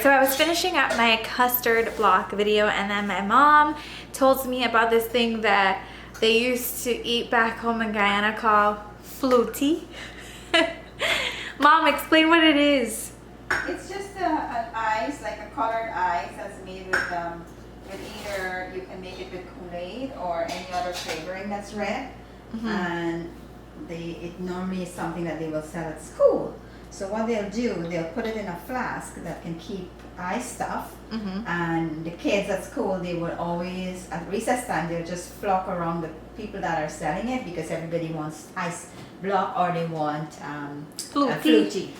So I was finishing up my custard block video, and then my mom told me about this thing that they used to eat back home in Guyana called flutie. Mom, explain what it is. It's just an ice, like a colored ice that's made with either, you can make it with Kool-Aid or any other flavoring that's red. And it normally is something that they will sell at school. So what they'll do, they'll put it in a flask that can keep ice stuff, and the kids at school, they will always, at recess time, they'll just flock around the people that are selling it because everybody wants ice block or they want flutie.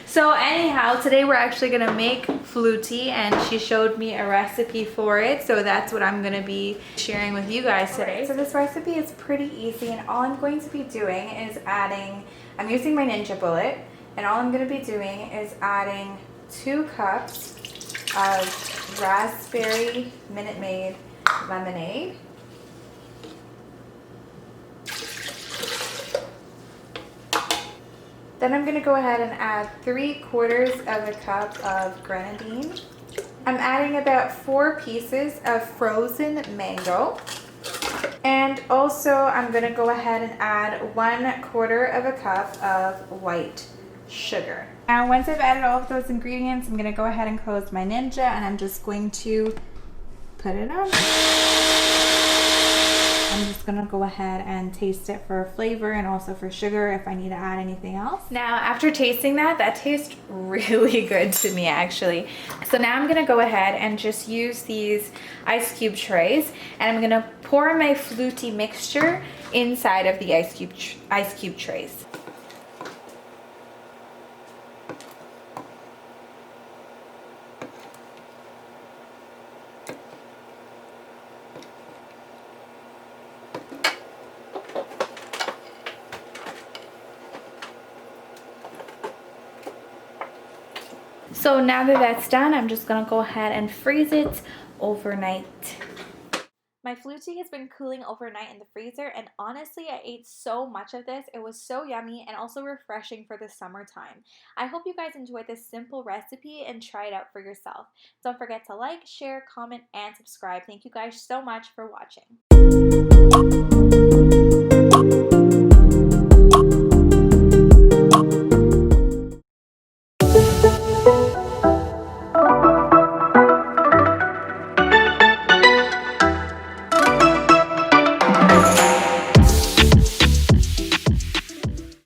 So anyhow, today we're actually gonna make flutie, and she showed me a recipe for it, so that's what I'm gonna be sharing with you guys today. So this recipe is pretty easy, and all I'm going to be doing is I'm using my Ninja Bullet, and all I'm gonna be doing is adding 2 cups of raspberry Minute Maid lemonade. Then I'm gonna go ahead and add 3/4 of a cup of grenadine. I'm adding about 4 pieces of frozen mango. And also I'm gonna go ahead and add 1/4 of a cup of white sugar. Now once I've added all of those ingredients, I'm gonna go ahead and close my Ninja, and I'm just going to put it on. I'm just gonna go ahead and taste it for flavor and also for sugar if I need to add anything else. Now after tasting that tastes really good to me actually. So now I'm gonna go ahead and just use these ice cube trays, and I'm gonna pour my flutie mixture inside of the ice cube trays. So now that that's done, I'm just gonna go ahead and freeze it overnight. My flutie has been cooling overnight in the freezer, and honestly, I ate so much of this. It was so yummy and also refreshing for the summertime. I hope you guys enjoyed this simple recipe and try it out for yourself. Don't forget to like, share, comment, and subscribe. Thank you guys so much for watching.